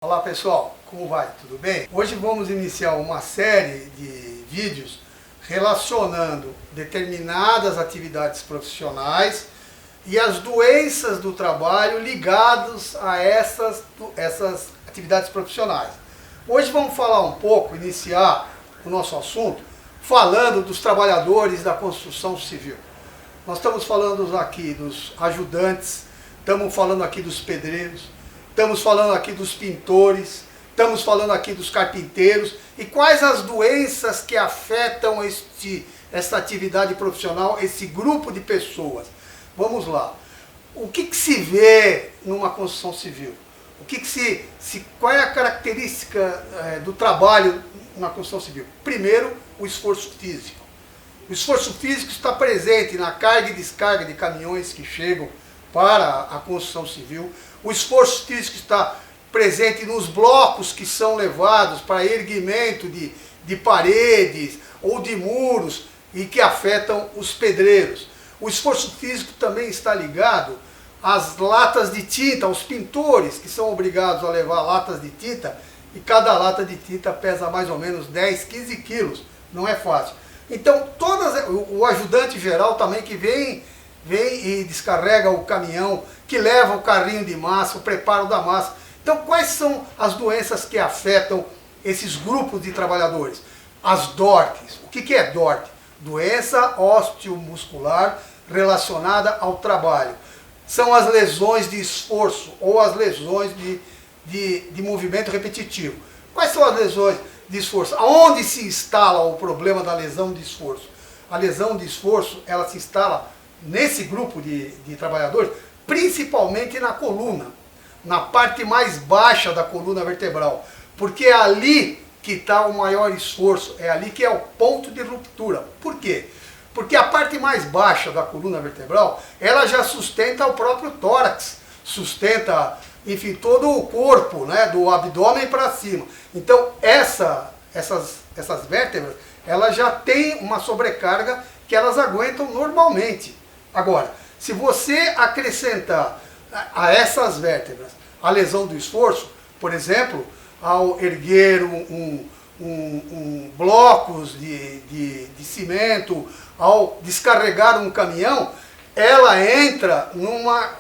Olá pessoal, como vai? Tudo bem? Hoje vamos iniciar uma série de vídeos relacionando determinadas atividades profissionais e as doenças do trabalho ligadas a essas atividades profissionais. Hoje vamos falar um pouco, iniciar o nosso assunto, falando dos trabalhadores da construção civil. Nós estamos falando aqui dos ajudantes, estamos falando aqui dos pedreiros, estamos falando aqui dos pintores, estamos falando aqui dos carpinteiros e quais as doenças que afetam essa atividade profissional, esse grupo de pessoas. Vamos lá. O que se vê numa construção civil? Qual é a característica do trabalho na construção civil? Primeiro, o esforço físico. O esforço físico está presente na carga e descarga de caminhões que chegam para a construção civil. O esforço físico está presente nos blocos que são levados para erguimento de paredes ou de muros e que afetam os pedreiros. O esforço físico também está ligado às latas de tinta, aos pintores que são obrigados a levar latas de tinta e cada lata de tinta pesa mais ou menos 10, 15 quilos. Não é fácil. Então, o ajudante geral também que vem e descarrega o caminhão, que leva o carrinho de massa, o preparo da massa. Então, quais são as doenças que afetam esses grupos de trabalhadores? As DORTs. O que é DORT? Doença osteomuscular relacionada ao trabalho. São as lesões de esforço ou as lesões de movimento repetitivo. Quais são as lesões de esforço? Aonde se instala o problema da lesão de esforço? A lesão de esforço, ela se instala nesse grupo de trabalhadores, principalmente na coluna, na parte mais baixa da coluna vertebral, porque é ali que está o maior esforço, é ali que é o ponto de ruptura. Por quê? Porque a parte mais baixa da coluna vertebral, ela já sustenta o próprio tórax, sustenta, enfim, todo o corpo, né, do abdômen para cima. Então, essas vértebras, elas já têm uma sobrecarga que elas aguentam normalmente. Agora, se você acrescentar a essas vértebras a lesão do esforço, por exemplo, ao erguer blocos de cimento, ao descarregar um caminhão, ela entra numa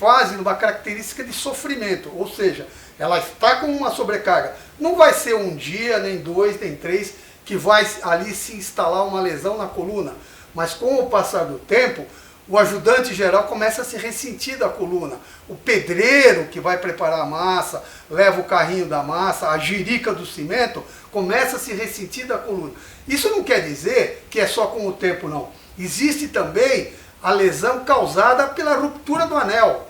fase, numa característica de sofrimento, ou seja, ela está com uma sobrecarga. Não vai ser um dia, nem dois, nem três, que vai ali se instalar uma lesão na coluna, mas com o passar do tempo, o ajudante geral começa a se ressentir da coluna. O pedreiro que vai preparar a massa, leva o carrinho da massa, a jirica do cimento, começa a se ressentir da coluna. Isso não quer dizer que é só com o tempo, não. Existe também a lesão causada pela ruptura do anel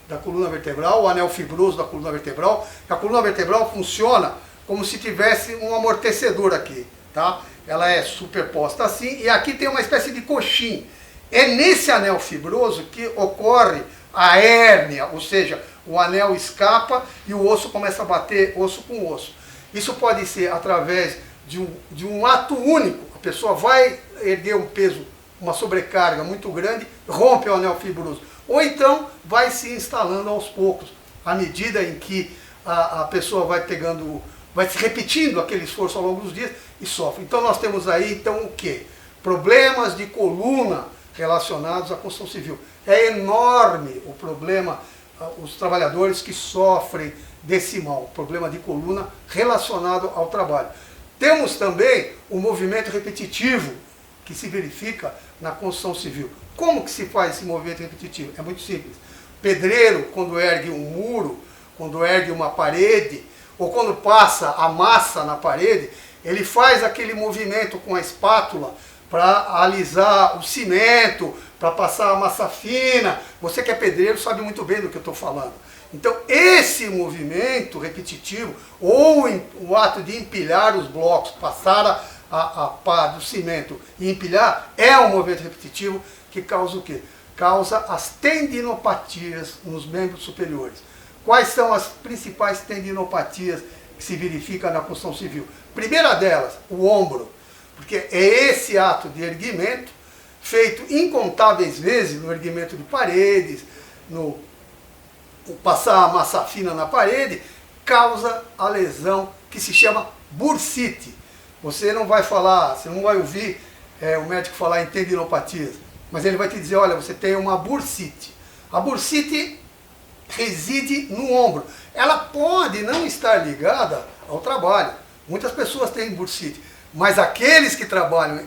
da coluna vertebral, o anel fibroso da coluna vertebral. A coluna vertebral funciona como se tivesse um amortecedor aqui, tá? Ela é superposta assim e aqui tem uma espécie de coxim. É nesse anel fibroso que ocorre a hérnia, ou seja, o anel escapa e o osso começa a bater osso com osso. Isso pode ser através de um ato único. A pessoa vai erguer um peso, uma sobrecarga muito grande, rompe o anel fibroso. Ou então vai se instalando aos poucos, à medida em que a pessoa vai se repetindo aquele esforço ao longo dos dias e sofre. Então nós temos aí então o quê? Problemas de coluna relacionados à construção civil. É enorme o problema, os trabalhadores que sofrem desse mal, problema de coluna relacionado ao trabalho. Temos também o movimento repetitivo que se verifica na construção civil. Como que se faz esse movimento repetitivo? É muito simples. Pedreiro, quando ergue um muro, quando ergue uma parede, ou quando passa a massa na parede, ele faz aquele movimento com a espátula para alisar o cimento, para passar a massa fina. Você que é pedreiro sabe muito bem do que eu estou falando. Então, esse movimento repetitivo, ou o ato de empilhar os blocos, passar a pá do cimento e empilhar, é um movimento repetitivo que causa o quê? Causa as tendinopatias nos membros superiores. Quais são as principais tendinopatias que se verificam na construção civil? Primeira delas, o ombro. Porque é esse ato de erguimento, feito incontáveis vezes no erguimento de paredes, passar a massa fina na parede, causa a lesão que se chama bursite. Você não vai falar, você não vai ouvir o médico falar em tendinopatias, mas ele vai te dizer, olha, você tem uma bursite. A bursite reside no ombro. Ela pode não estar ligada ao trabalho. Muitas pessoas têm bursite, mas aqueles que trabalham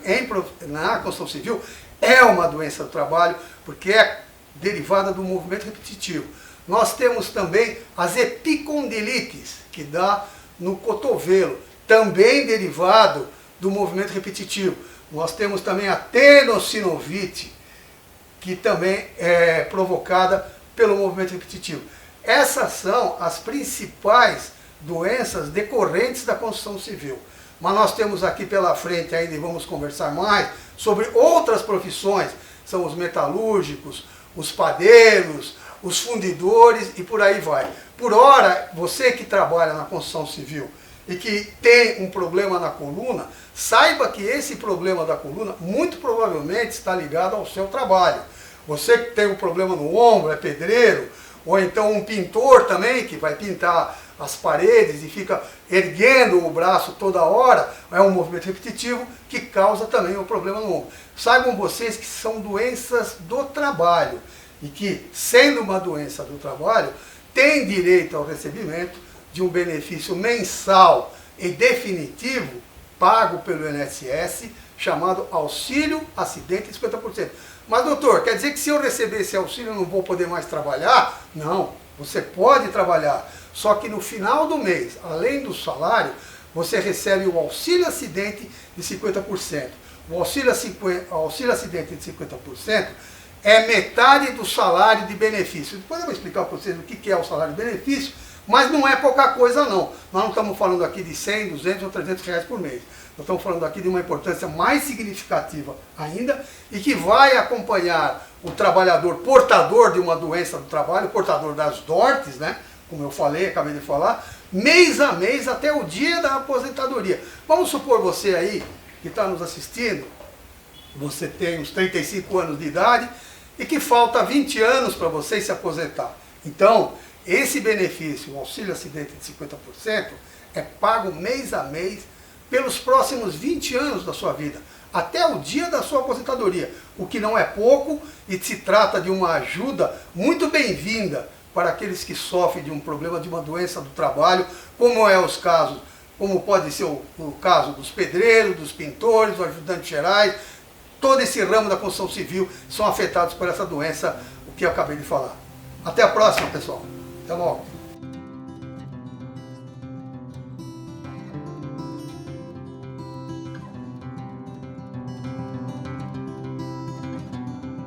na construção civil é uma doença do trabalho, porque é derivada do movimento repetitivo. Nós temos também as epicondilites, que dá no cotovelo, também derivado do movimento repetitivo. Nós temos também a tenossinovite, que também é provocada pelo movimento repetitivo. Essas são as principais doenças decorrentes da construção civil. Mas nós temos aqui pela frente ainda, e vamos conversar mais, sobre outras profissões, são os metalúrgicos, os padeiros, os fundidores e por aí vai. Por hora, você que trabalha na construção civil e que tem um problema na coluna, saiba que esse problema da coluna muito provavelmente está ligado ao seu trabalho. Você que tem um problema no ombro, é pedreiro, ou então um pintor também, que vai pintar as paredes e fica erguendo o braço toda hora, é um movimento repetitivo que causa também o problema no ombro. Saibam vocês que são doenças do trabalho e que, sendo uma doença do trabalho, tem direito ao recebimento de um benefício mensal e definitivo pago pelo INSS, chamado Auxílio Acidente de 50%. Mas, doutor, quer dizer que se eu receber esse auxílio eu não vou poder mais trabalhar? Não, você pode trabalhar, só que no final do mês, além do salário, você recebe o Auxílio Acidente de 50%. O auxílio acidente de 50% é metade do salário de benefício. Depois eu vou explicar para vocês o que é o salário de benefício, mas não é pouca coisa não. Nós não estamos falando aqui de 100, 200 ou 300 reais por mês. Nós estamos falando aqui de uma importância mais significativa ainda e que vai acompanhar o trabalhador portador de uma doença do trabalho, portador das DORTs, né? Como eu falei, acabei de falar, mês a mês até o dia da aposentadoria. Vamos supor você aí que está nos assistindo, você tem uns 35 anos de idade e que falta 20 anos para você se aposentar. Então, esse benefício, o auxílio acidente de 50%, é pago mês a mês pelos próximos 20 anos da sua vida, até o dia da sua aposentadoria, o que não é pouco e se trata de uma ajuda muito bem-vinda para aqueles que sofrem de um problema, de uma doença do trabalho, como pode ser o caso dos pedreiros, dos pintores, dos ajudantes gerais, todo esse ramo da construção civil são afetados por essa doença, o que eu acabei de falar. Até a próxima, pessoal. Até logo.